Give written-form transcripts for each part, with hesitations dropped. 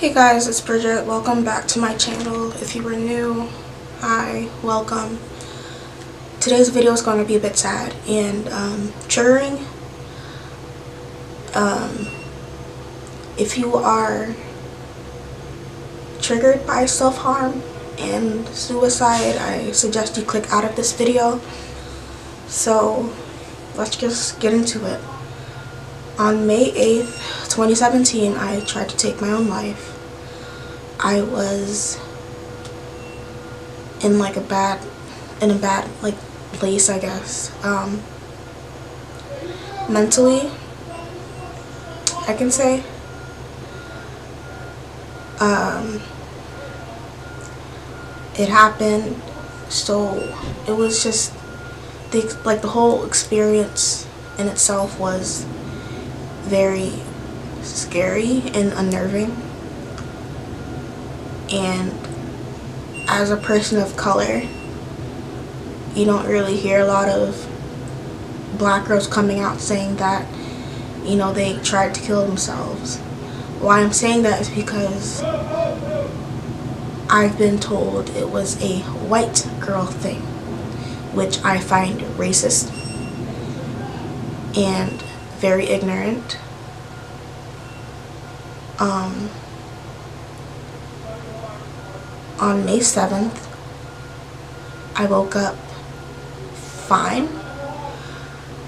Hey guys, it's Bridget. Welcome back to my channel. If you were new, hi, welcome. Today's video is going to be a bit sad and triggering. If you are triggered by self-harm and suicide, I suggest you click out of this video. So let's just get into it. On May 8th, 2017, I tried to take my own life. I was in a bad place, I guess. Mentally, I can say. It happened, so it was just the whole experience in itself was very scary and unnerving. And as a person of color, you don't really hear a lot of black girls coming out saying that, they tried to kill themselves. Why I'm saying that is because I've been told it was a white girl thing, which I find racist and very ignorant. On May 7th, I woke up fine.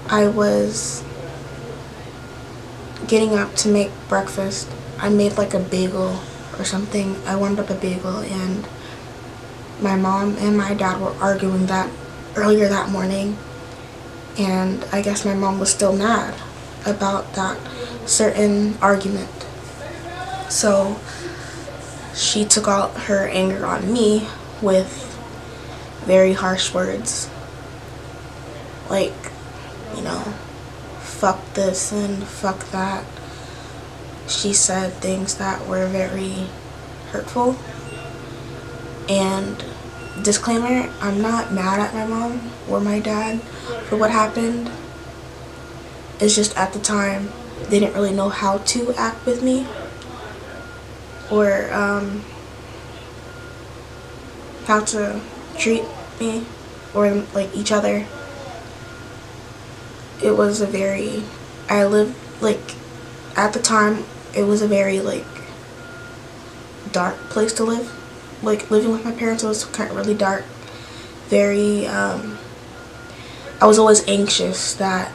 I was getting up to make breakfast. I made a bagel or something. I warmed up a bagel, and my mom and my dad were arguing that earlier that morning, and I guess my mom was still mad about that certain argument. So she took out her anger on me with very harsh words, fuck this and fuck that. She said things that were very hurtful. And disclaimer, I'm not mad at my mom or my dad for what happened. It's just at the time they didn't really know how to act with me or how to treat me or each other. It was a very, at the time, it was a very dark place to live. Living with my parents, it was kind of really dark. Very, I was always anxious that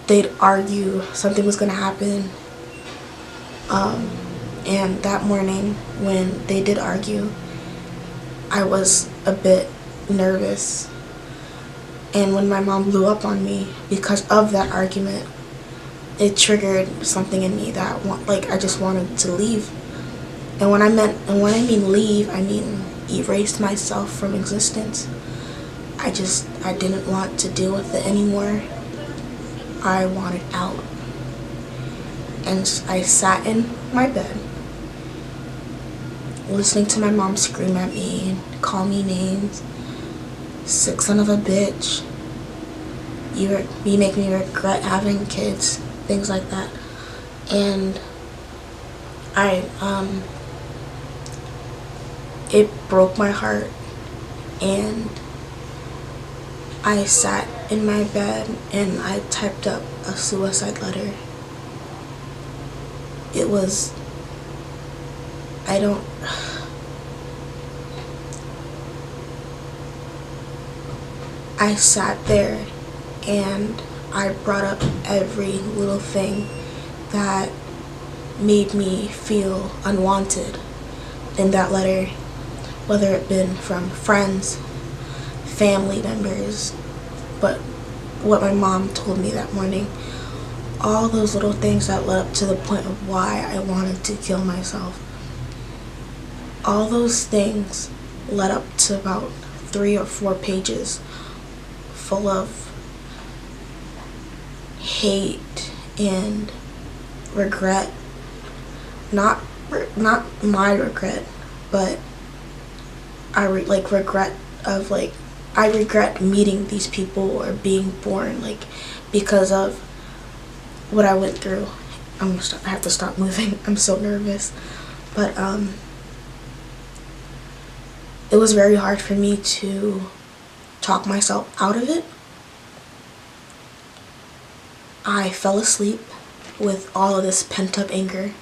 they'd argue, something was gonna happen. And that morning when they did argue, I was a bit nervous. And when my mom blew up on me because of that argument, it triggered something in me that I just wanted to leave. And when I mean leave, I mean erase myself from existence. I didn't want to deal with it anymore. I wanted out. And I sat in my bed, listening to my mom scream at me and call me names. Sick son of a bitch. You make me regret having kids. Things like that. And it broke my heart. And I sat in my bed and I typed up a suicide letter. It was, I sat there and I brought up every little thing that made me feel unwanted in that letter, whether it been from friends, family members, but what my mom told me that morning, all those little things that led up to the point of why I wanted to kill myself. All those things led up to about 3 or 4 pages full of hate and regret. Not my regret, but regret of I regret meeting these people or being born because of what I went through. I have to stop moving. I'm so nervous. But it was very hard for me to talk myself out of it. I fell asleep with all of this pent-up anger,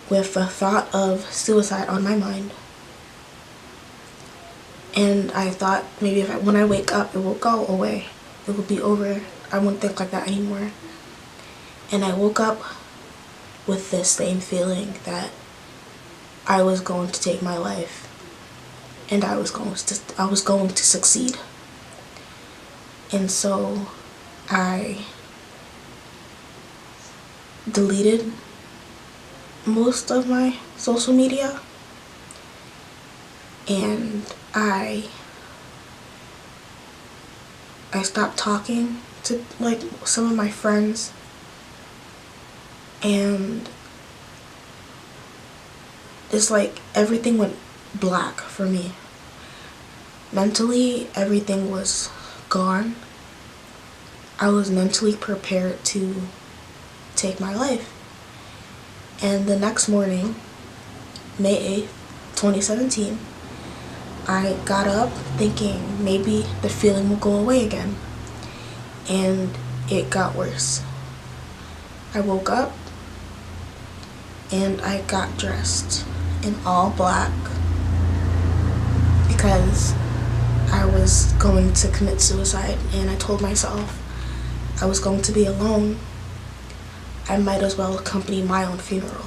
with the thought of suicide on my mind. And I thought maybe when I wake up, it will go away. It will be over. I won't think like that anymore. And I woke up with this same feeling that I was going to take my life, and I was going to succeed. And so I deleted most of my social media, and I stopped talking to like some of my friends, and it's like everything went black for me. Mentally, everything was gone. I was mentally prepared to take my life. And the next morning, May 8th, 2017, I got up thinking maybe the feeling will go away again. And it got worse. I woke up and I got dressed in all black because I was going to commit suicide, and I told myself I was going to be alone. I might as well accompany my own funeral.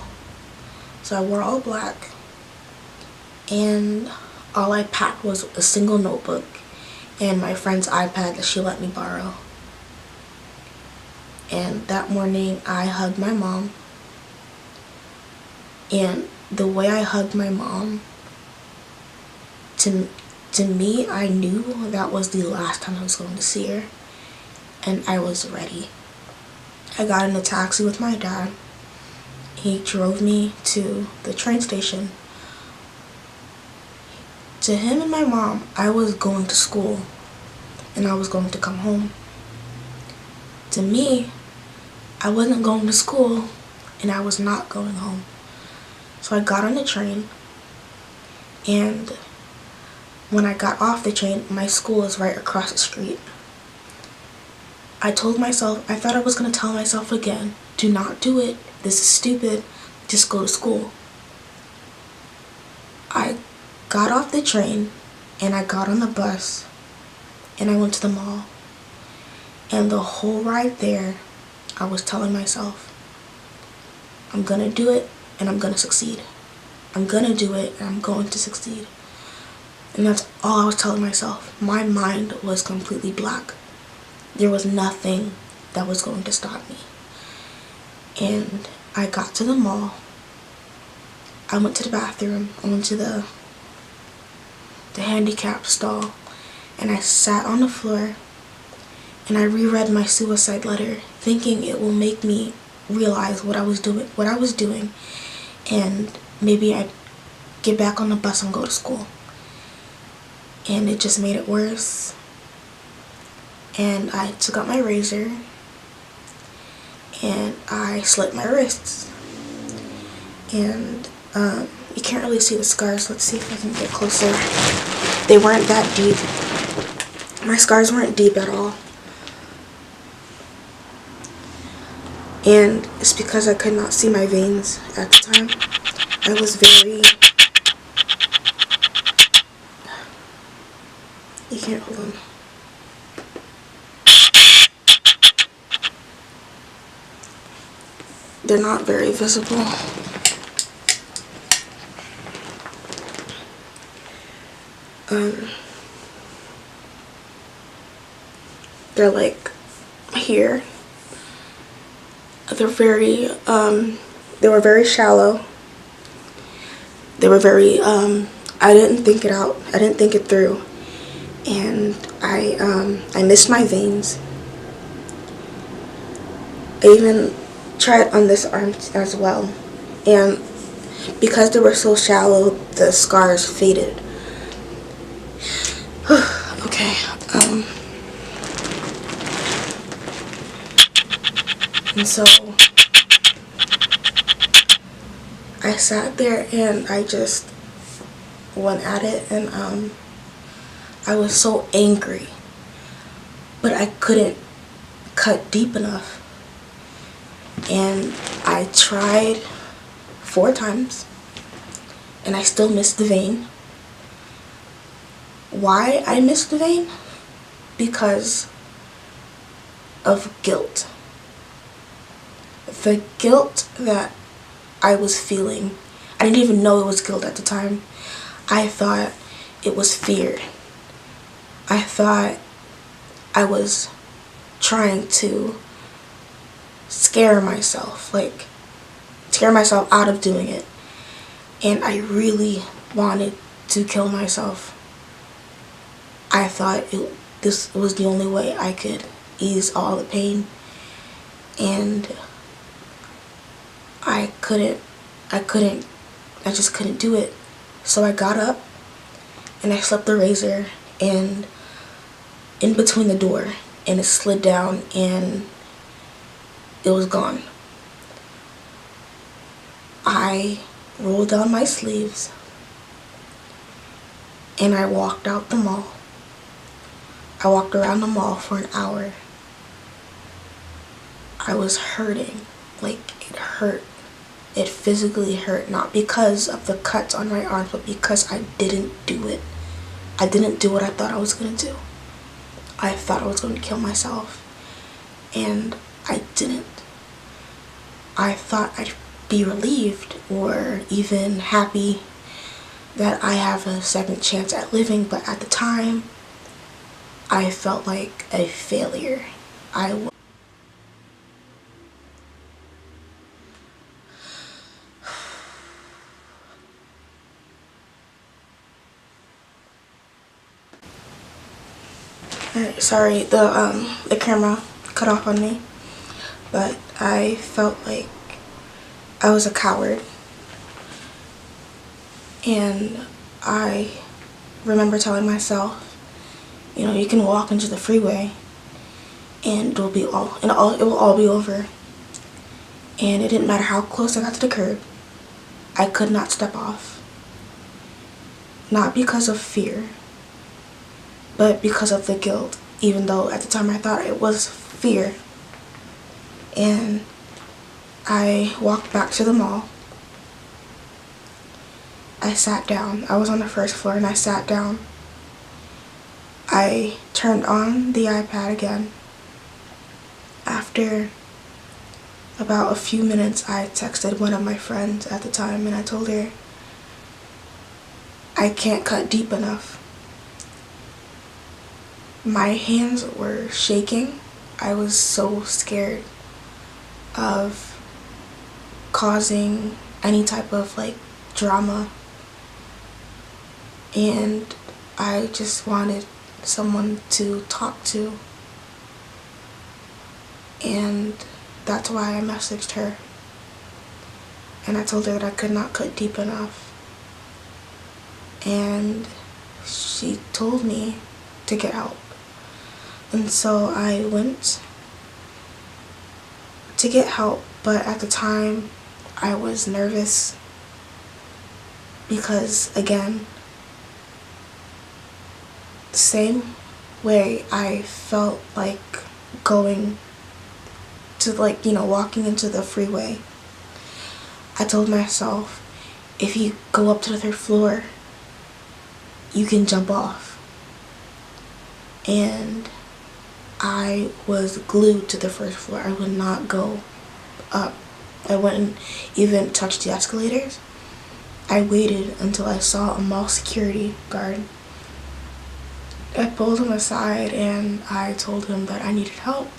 So I wore all black, and all I packed was a single notebook and my friend's iPad that she let me borrow. And that morning I hugged my mom, and the way I hugged my mom, to me, I knew that was the last time I was going to see her, and I was ready. I got in a taxi with my dad. He drove me to the train station. To him and my mom, I was going to school, and I was going to come home. To me, I wasn't going to school, and I was not going home. So I got on the train, and when I got off the train, my school is right across the street. I told myself, I thought I was going to tell myself again, do not do it, this is stupid, just go to school. I got off the train, and I got on the bus, and I went to the mall. And the whole ride there, I was telling myself, I'm going to do it, and I'm going to succeed. I'm going to do it, and I'm going to succeed. And that's all I was telling myself. My mind was completely black. There was nothing that was going to stop me. And I got to the mall. I went to the bathroom. I went to the handicap stall, and I sat on the floor, and I reread my suicide letter, thinking it will make me realize what I was doing, and maybe I'd get back on the bus and go to school. And it just made it worse. And I took out my razor, and I slit my wrists. And you can't really see the scars. Let's see if I can get closer. They weren't that deep. My scars weren't deep at all. And it's because I could not see my veins at the time. I was very... You can't, hold on. They're not very visible. They're like here. They're very, they were very shallow. They were very, I didn't think it out. I didn't think it through. And I missed my veins. I even tried on this arm as well. And because they were so shallow, the scars faded. Okay, and so I sat there and I just went at it, and I was so angry, but I couldn't cut deep enough. And I tried 4 times and I still missed the vein. Why I missed the vein? Because of guilt. The guilt that I was feeling, I didn't even know it was guilt at the time. I thought it was fear. I thought I was trying to scare myself out of doing it. And I really wanted to kill myself. I thought this was the only way I could ease all the pain, and I just couldn't do it. So I got up and I slipped the razor in between the door, and it slid down and it was gone. I rolled down my sleeves and I walked out the mall. I walked around the mall for an hour. I was hurting, like it hurt. It physically hurt, not because of the cuts on my arms, but because I didn't do it. I didn't do what I thought I was going to do. I thought I was going to kill myself, and I didn't. I thought I'd be relieved or even happy that I have a second chance at living, but at the time, I felt like a failure. Alright, sorry, the camera cut off on me, but I felt like I was a coward. And I remember telling myself, you know, you can walk into the freeway and it will all be over. And it didn't matter how close I got to the curb, I could not step off. Not because of fear, but because of the guilt, even though at the time I thought it was fear. And I walked back to the mall. I sat down. I was on the first floor and I sat down. I turned on the iPad again. After about a few minutes, I texted one of my friends at the time and I told her, I can't cut deep enough. My hands were shaking. I was so scared of causing any type of drama, and I just wanted someone to talk to, and that's why I messaged her and I told her that I could not cut deep enough, and she told me to get help. And so I went to get help, but at the time I was nervous because, again, the same way I felt like going to walking into the freeway, I told myself, if you go up to the 3rd floor, you can jump off. And I was glued to the 1st floor. I would not go up. I wouldn't even touch the escalators. I waited until I saw a mall security guard. I pulled him aside and I told him that I needed help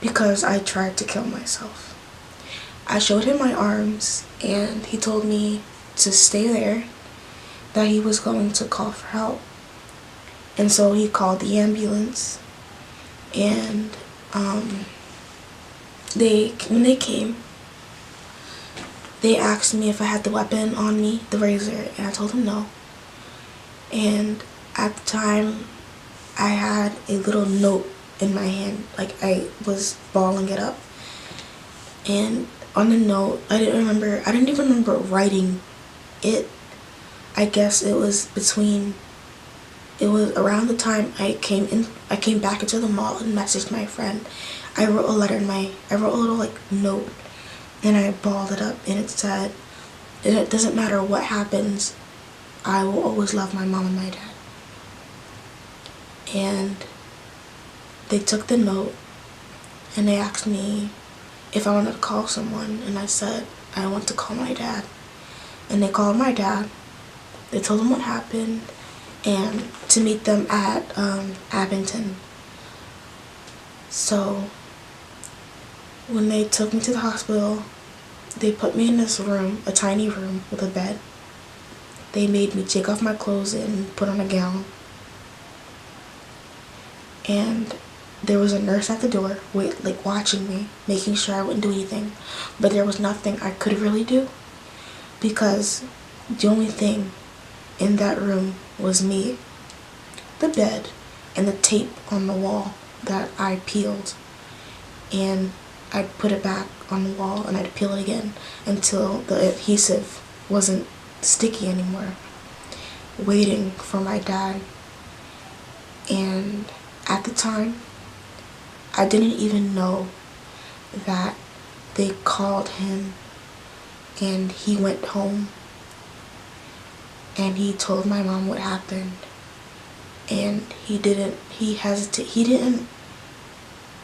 because I tried to kill myself. I showed him my arms and he told me to stay there, that he was going to call for help. And so he called the ambulance, and when they came, they asked me if I had the weapon on me, the razor, and I told them no. And at the time, I had a little note in my hand, like I was balling it up, and on the note, I didn't even remember writing it. I guess it was around the time I came back into the mall and messaged my friend. I wrote a little like note, and I balled it up, and it said, "It doesn't matter what happens, I will always love my mom and my dad." And they took the note and they asked me if I wanted to call someone, and I said I want to call my dad. And they called my dad. They told him what happened and to meet them at Abington. So when they took me to the hospital, they put me in this room, a tiny room with a bed. They made me take off my clothes and put on a gown. And there was a nurse at the door, watching me, making sure I wouldn't do anything. But there was nothing I could really do, because the only thing in that room was me, the bed, and the tape on the wall that I peeled. And I'd put it back on the wall and I'd peel it again until the adhesive wasn't sticky anymore, waiting for my dad. And at the time, I didn't even know that they called him and he went home and he told my mom what happened. And he didn't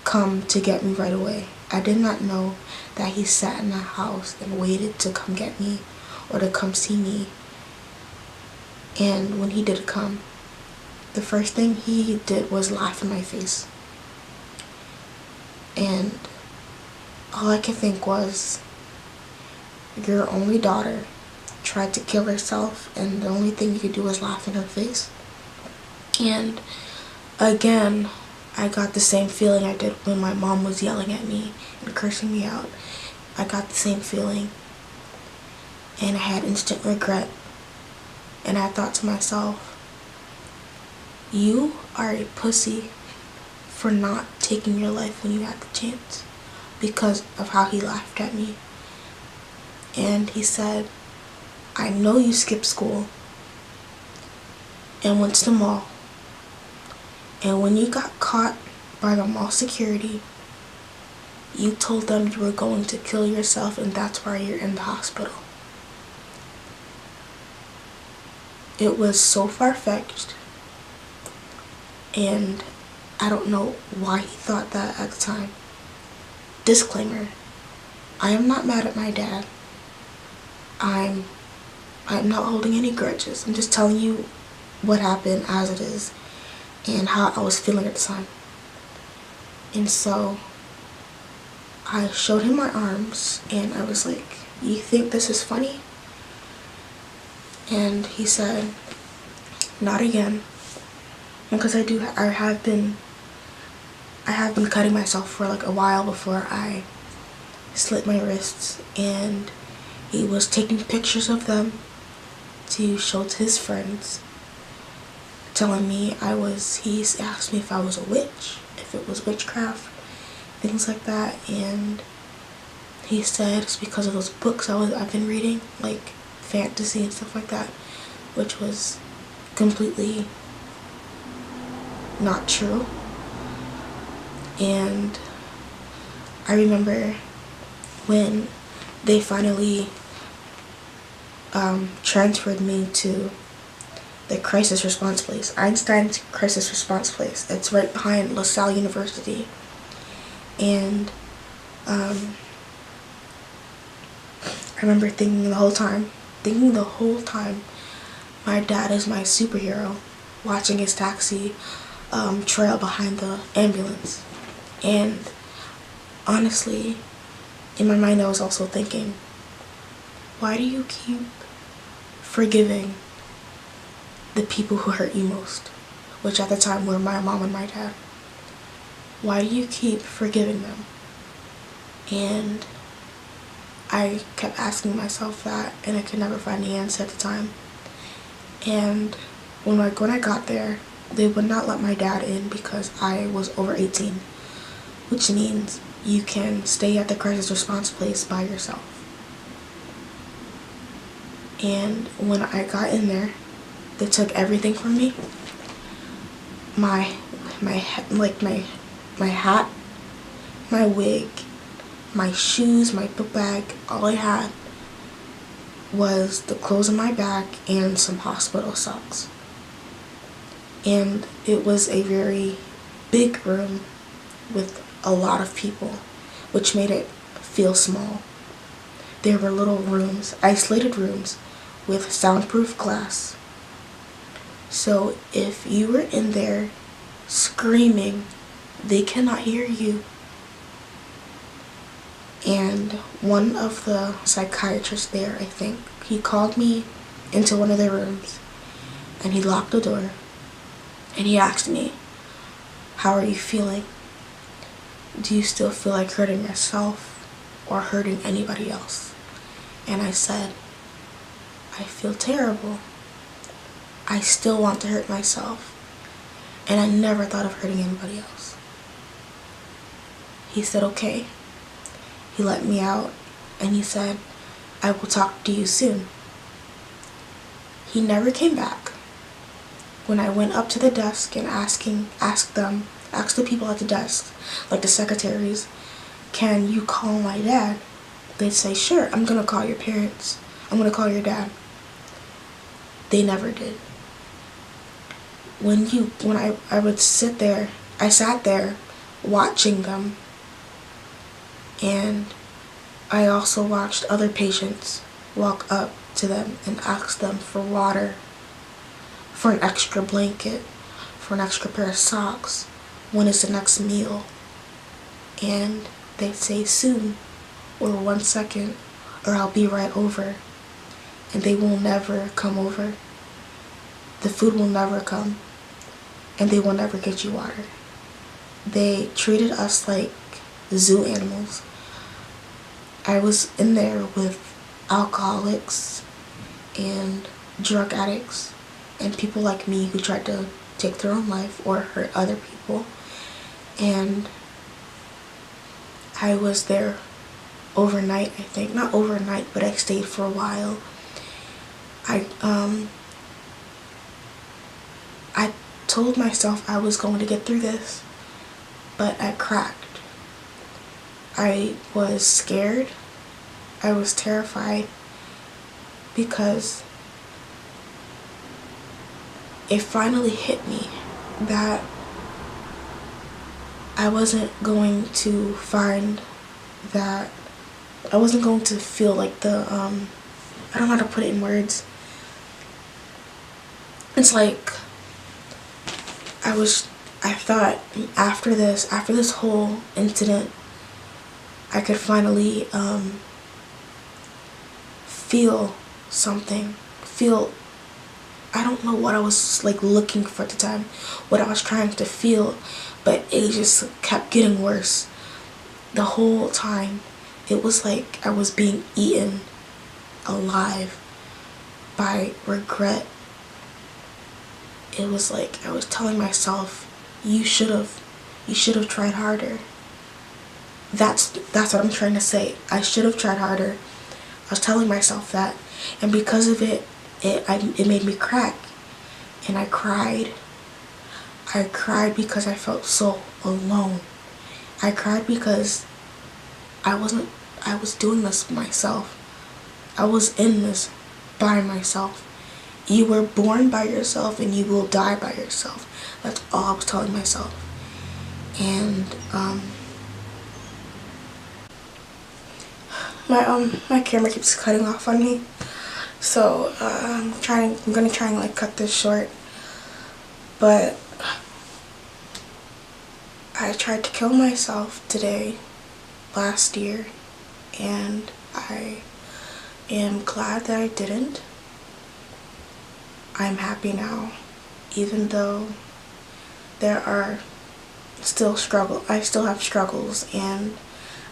come to get me right away. I did not know that he sat in the house and waited to come get me or to come see me. And when he did come, the first thing he did was laugh in my face. And all I could think was, your only daughter tried to kill herself and the only thing you could do was laugh in her face. And again, I got the same feeling I did when my mom was yelling at me and cursing me out. I got the same feeling, and I had instant regret. And I thought to myself, you are a pussy for not taking your life when you had the chance, because of how he laughed at me. And he said, I know you skipped school and went to the mall, and when you got caught by the mall security, you told them you were going to kill yourself, and that's why you're in the hospital. It was so far-fetched, and I don't know why he thought that at the time. Disclaimer, I am not mad at my dad. I'm not holding any grudges. I'm just telling you what happened as it is and how I was feeling at the time. And so I showed him my arms and I was like, you think this is funny? And he said, not again. Because I have been cutting myself for like a while before I slit my wrists, and he was taking pictures of them to show to his friends, telling me he asked me if I was a witch, if it was witchcraft, things like that. And he said it's because of those books I've been reading, like fantasy and stuff like that, which was completely not true. And I remember when they finally transferred me to the crisis response place, Einstein's crisis response place. It's right behind LaSalle University. And I remember thinking the whole time, my dad is my superhero, watching his taxi trail behind the ambulance. And honestly, in my mind I was also thinking, why do you keep forgiving the people who hurt you most? Which at the time were my mom and my dad. Why do you keep forgiving them? And I kept asking myself that, and I could never find the answer at the time. And when I got there, they would not let my dad in because I was over 18, which means you can stay at the crisis response place by yourself. And when I got in there, they took everything from me. My hat, my wig, my shoes, my book bag. All I had was the clothes in my bag and some hospital socks. And it was a very big room with a lot of people, which made it feel small. There were little rooms, isolated rooms, with soundproof glass. So if you were in there screaming, they cannot hear you. And one of the psychiatrists there, I think, he called me into one of the rooms and he locked the door and he asked me, "How are you feeling? Do you still feel like hurting yourself or hurting anybody else?" And I said, "I feel terrible. I still want to hurt myself, and I never thought of hurting anybody else." He said, "Okay." He let me out, and he said, "I will talk to you soon." He never came back. When I went up to the desk and asked the people at the desk, like the secretaries, "Can you call my dad?" They'd say, "Sure, I'm gonna call your parents. I'm gonna call your dad." They never did. When I would sit there, I sat there watching them, and I also watched other patients walk up to them and ask them for water, for an extra blanket, for an extra pair of socks, when is the next meal? And they'd say soon, or 1 second, or I'll be right over. And they will never come over. The food will never come, and they will never get you water. They treated us like zoo animals. I was in there with alcoholics and drug addicts and people like me who tried to take their own life or hurt other people. And I was there overnight, I think. Not overnight, but I stayed for a while. I told myself I was going to get through this, but I cracked. I was scared. I was terrified because it finally hit me that I wasn't going to find that, I wasn't going to feel like the, I don't know how to put it in words. It's like, I thought after this whole incident, I could finally feel something, I don't know what I was like looking for at the time, what I was trying to feel, but it just kept getting worse. The whole time, it was like I was being eaten alive by regret. It was like I was telling myself, you should have tried harder. That's what I'm trying to say. I should have tried harder. I was telling myself that, and because of it, it made me crack, and I cried. I cried because I felt so alone. I cried because I was doing this myself. I was in this by myself. You were born by yourself and you will die by yourself. That's all I was telling myself. And my camera keeps cutting off on me. So I'm gonna try and like cut this short. But I tried to kill myself last year, and I am glad that I didn't. I'm happy now, even though there are still struggles. I still have struggles, and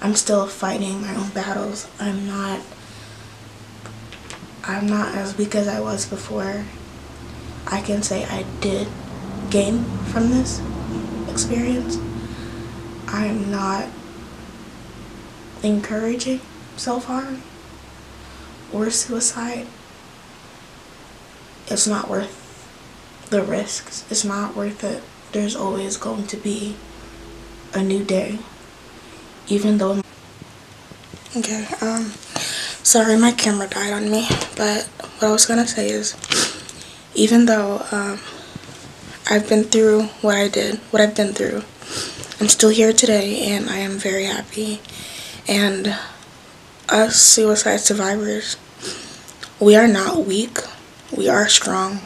I'm still fighting my own battles. I'm not as weak as I was before. I can say I did gain from this experience. I'm not encouraging self-harm or suicide, it's not worth the risks. It's not worth it. There's always going to be a new day, even though okay, sorry my camera died on me, but what I was gonna say is, even though I've been through what I've been through, I'm still here today, and I am very happy. And us suicide survivors, we are not weak, we are strong.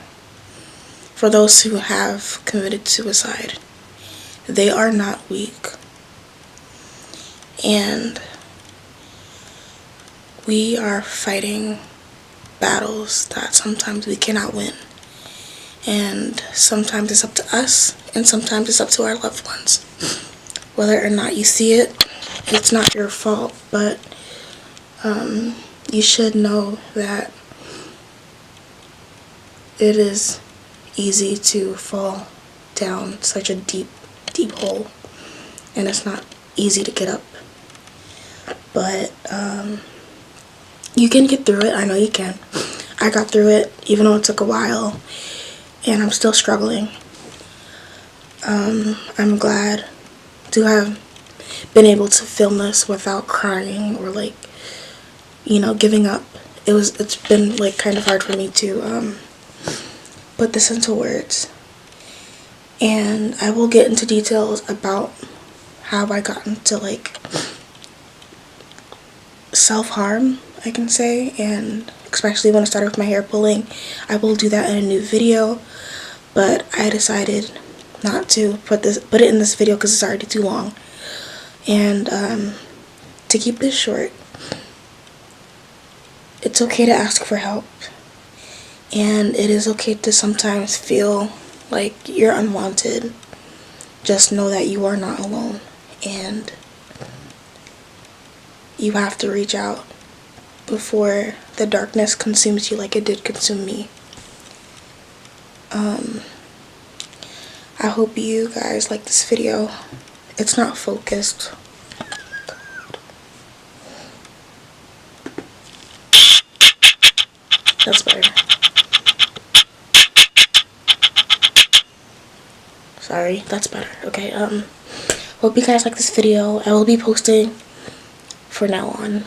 For those who have committed suicide, they are not weak. And we are fighting battles that sometimes we cannot win. And sometimes it's up to us, and sometimes it's up to our loved ones. Whether or not you see it, it's not your fault, but you should know that it is easy to fall down such a deep hole, and it's not easy to get up. But you can get through it. I know you can. I got through it, even though it took a while, and I'm still struggling. I'm glad to have been able to film this without crying or like, you know, giving up. It's been like kind of hard for me to put this into words, and I will get into details about how I got into like self-harm, I can say, and especially when I started with my hair pulling. I will do that in a new video, but I decided not to put it in this video because it's already too long. And to keep this short, it's okay to ask for help, and it is okay to sometimes feel like you're unwanted. Just know that you are not alone, and you have to reach out before the darkness consumes you like it did consume me. I hope you guys like this video. It's not focused. That's better. Sorry, that's better. Okay, hope you guys like this video. I will be posting for now on.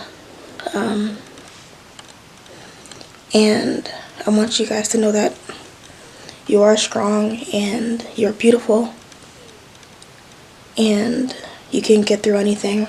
And I want you guys to know that you are strong and you're beautiful, and you can get through anything.